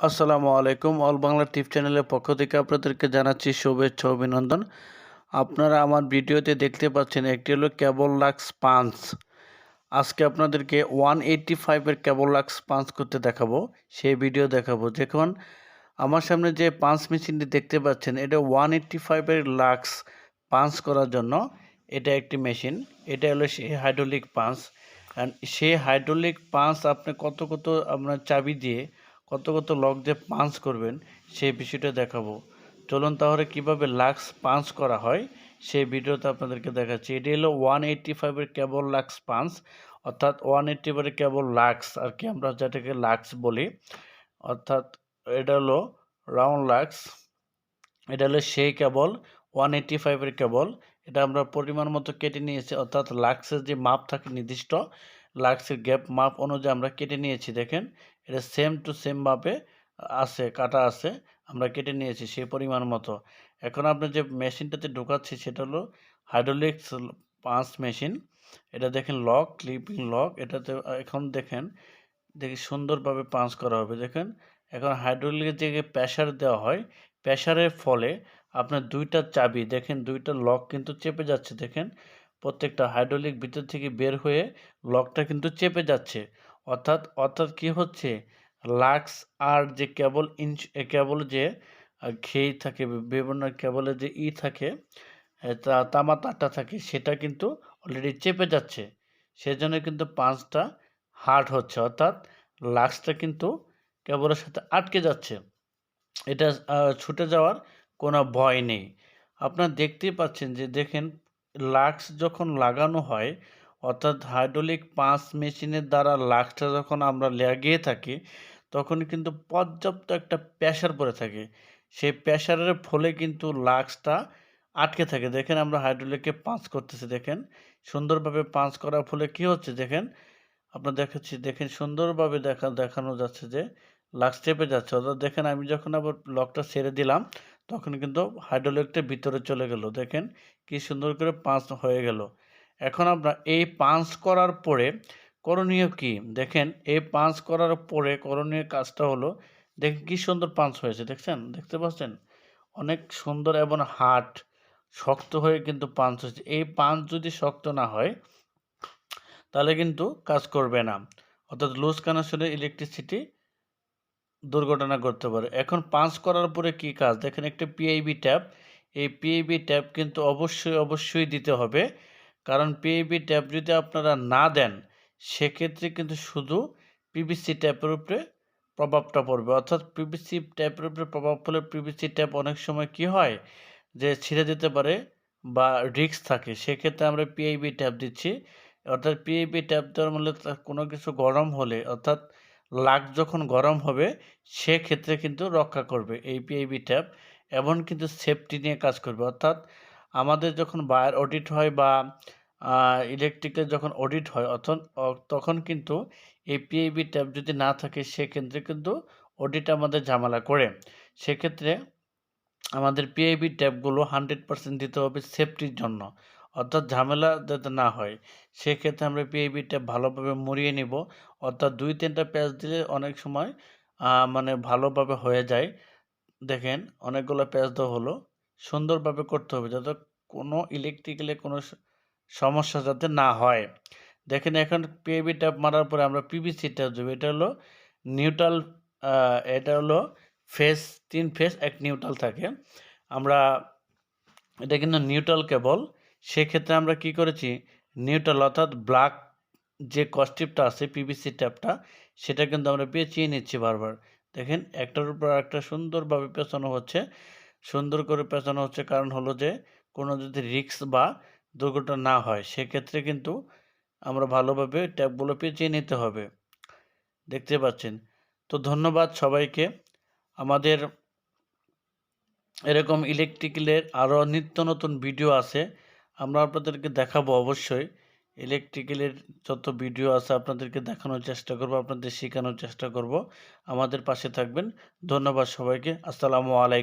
আসসালামু আলাইকুম। অল বাংলা টিপ চ্যানেলের পক্ষ থেকে আপনাদেরকে জানাচ্ছি শুভেচ্ছা ও অভিনন্দন। আপনারা আমার ভিডিওতে দেখতে পাচ্ছেন একটি হলো কেবল লাক্স পাঞ্চ। আজকে আপনাদেরকে 185 এর কেবল লাক্স পাঞ্চ করতে দেখাবো, সেই ভিডিও দেখাবো। দেখুন আমার সামনে যে পাঞ্চ মেশিনটি দেখতে পাচ্ছেন, এটা 185 এর লাক্স পাঞ্চ করার জন্য এটা একটি মেশিন। এটা হলো সেই হাইড্রোলিক পাঞ্চ। অ্যান্ড সেই হাইড্রোলিক পাঞ্চ আপনি কত আপনার চাবি দিয়ে কত লক দিয়ে পাঞ্চ করবেন সেই বিষয়টা দেখাবো। চলুন তাহলে কিভাবে লাক্স পাঞ্চ করা হয় সেই ভিডিওতে আপনাদেরকে দেখাচ্ছি। এটি হলো 185 এর কেবল লাক্স পাঞ্চ, অর্থাৎ 185 এর কেবল লাক্স আর কি, আমরা যেটাকে লাক্স বলি, অর্থাৎ এটা হলো রাউন্ড লাক্স। এটা হলো সেই কেবল 185 এর কেবল। এটা আমরা পরিমাণ মতো কেটে নিয়েছি, অর্থাৎ লাক্সের যে মাপ থাকে নির্দিষ্ট লাক্সের গ্যাপ মাপ অনুযায়ী আমরা কেটে নিয়েছি। দেখেন এটা সেম টু সেম মাপে আছে, কাটা আছে, আমরা কেটে নিয়েছি সেই পরিমাণ মতো। এখন আপনি যে মেশিনটাতে ঢোকাচ্ছি সেটা হলো হাইড্রোলিক পাঞ্চ মেশিন। এটা দেখেন লক, ক্লিপিং লক। এটাতে এখন দেখি সুন্দরভাবে পাঞ্চ করা হবে। দেখেন এখন হাইড্রোলিকের যে প্রেসার দেওয়া হয়, প্রেসারের ফলে আপনার দুইটা চাবি দেখেন, দুইটা লক কিন্তু চেপে যাচ্ছে। দেখেন প্রত্যেকটা হাইড্রোলিক ভিতর থেকে বের হয়ে লকটা কিন্তু চেপে যাচ্ছে। অর্থাৎ কি হচ্ছে, লাক্স আর যে কেবল যে খেই থাকে, বিভিন্ন কেবলের যে থাকে, তামা তারটা থাকে, সেটা কিন্তু অলরেডি চেপে যাচ্ছে। সেজন্য কিন্তু পাঁচটা হার্ড হচ্ছে, অর্থাৎ লাক্সটা কিন্তু কেবলের সাথে আটকে যাচ্ছে। এটা ছুটে যাওয়ার কোনো ভয় নেই। আপনারা দেখতেই পাচ্ছেন যে দেখেন লাক্স যখন লাগানো হয়, অর্থাৎ হাইড্রোলিক পাঞ্চ মেশিনের দ্বারা লাক্সটা যখন আমরা লাগিয়ে থাকি, তখন কিন্তু পর্যাপ্ত একটা প্রেসার পড়ে থাকে। সেই প্রেসারের ফলে কিন্তু লাক্সটা আটকে থাকে। দেখেন আমরা হাইড্রোলিককে পাঞ্চ করতেছি, দেখেন সুন্দরভাবে পাঞ্চ করার ফলে কি হচ্ছে, দেখেন আপনার দেখাচ্ছি, দেখেন সুন্দরভাবে দেখানো যাচ্ছে যে লাক্স চেপে যাচ্ছে। অর্থাৎ দেখেন আমি যখন আবার লকটা ছেড়ে দিলাম, তখন কিন্তু হাইড্রোলিকটা ভিতরে চলে গেল। দেখেন কি সুন্দর করে পাঞ্চ হয়ে গেল। এখন আমরা এই পাঞ্চ করার পরে করণীয় কি, দেখেন এই পাঞ্চ করার পরে করণীয় কাজটা হলো, দেখেন কি সুন্দর পাঞ্চ হয়েছে, দেখতে পাচ্ছেন অনেক সুন্দর এবং হার্ড শক্ত হয়ে কিন্তু পাঞ্চ হয়েছে। এই পাঞ্চ যদি শক্ত না হয় তাহলে কিন্তু কাজ করবে না, অর্থাৎ লুজ কানেকশনে ইলেকট্রিসিটি দুর্ঘটনা করতে পারে। এখন পাঞ্চ করার পরে কি কাজ, দেখেন একটা পিআইবি ট্যাপ। এই পিআইবি ট্যাপ কিন্তু অবশ্যই দিতে হবে, কারণ পিআইবি ট্যাপ যদি আপনারা না দেন সেক্ষেত্রে কিন্তু শুধু পিভিসি ট্যাপের উপরে প্রভাবটা পড়বে। অর্থাৎ পিভিসি ট্যাপের উপরে প্রভাব পড়লে পিভিসি ট্যাপ অনেক সময় কি হয় যে ছিঁড়ে যেতে পারে বা রিস্ক থাকে। সেক্ষেত্রে আমরা পিআইবি ট্যাপ দিচ্ছি। অর্থাৎ পিআইবি ট্যাপ দেওয়ার মূলে কোনো কিছু গরম হলে, অর্থাৎ লাক্স যখন গরম হবে সেক্ষেত্রে কিন্তু রক্ষা করবে এই পিআইবি ট্যাপ, এবং কিন্তু সেফটি নিয়ে কাজ করবে। অর্থাৎ আমাদের যখন বায়ার অডিট হয় বা ইলেকট্রিকের যখন অডিট হয়, তখন কিন্তু এই পিআইবি ট্যাপ যদি না থাকে সেক্ষেত্রে কিন্তু অডিট আমাদের ঝামেলা করে। সেক্ষেত্রে আমাদের পিআইবি ট্যাপগুলো 100% দিতে হবে সেফটির জন্য, অর্থাৎ ঝামেলা যাতে না হয়। সেক্ষেত্রে আমরা পিআইবি ট্যাপ ভালোভাবে মুড়িয়ে নিব, অর্থাৎ 2-3টা প্যাচ দিলে অনেক সময় মানে ভালোভাবে হয়ে যায়। দেখেন অনেকগুলো প্যাচ দেওয়া হলো, সুন্দরভাবে করতে হবে যাতে কোনো ইলেকট্রিক্যালে কোনো সমস্যা যাতে না হয়। দেখেন এখন পিআইবি ট্যাপ মারার পরে আমরা পিভিসি ট্যাপ দেবো। নিউট্রাল এটা হলো ফেজ, 3 ফেজ 1 নিউট্রাল থাকে। আমরা এটা কিন্তু নিউট্রাল কেবল। সেক্ষেত্রে আমরা কি করেছি, নিউট্রাল অর্থাৎ ব্ল্যাক যে কস্টিপটা আছে পিভিসি ট্যাপটা, সেটা কিন্তু আমরা পেঁচিয়ে নিচ্ছি বারবার। দেখেন একটার উপর একটা সুন্দরভাবে পেঁচানো হচ্ছে, সুন্দর করে পেঁচানো হচ্ছে, কারণ হলো যে কোনো যদি রিস্ক বা দুর্ঘটনা না হয় সেক্ষেত্রে কিন্তু আমরা ভালোভাবে ট্যাপগুলো পেঁচিয়ে নিতে হবে। দেখতে পাচ্ছেন। তো ধন্যবাদ সবাইকে। আমাদের এরকম ইলেকট্রিক্যালের আরও নিত্য নতুন ভিডিও আছে, আমরা আপনাদেরকে দেখাবো অবশ্যই। ইলেকট্রিক্যালের যত ভিডিও আছে আপনাদেরকে দেখানোর চেষ্টা করব, আপনাদের শেখানোর চেষ্টা করব। আমাদের পাশে থাকবেন। ধন্যবাদ সবাইকে। আসসালামু আলাইকুম।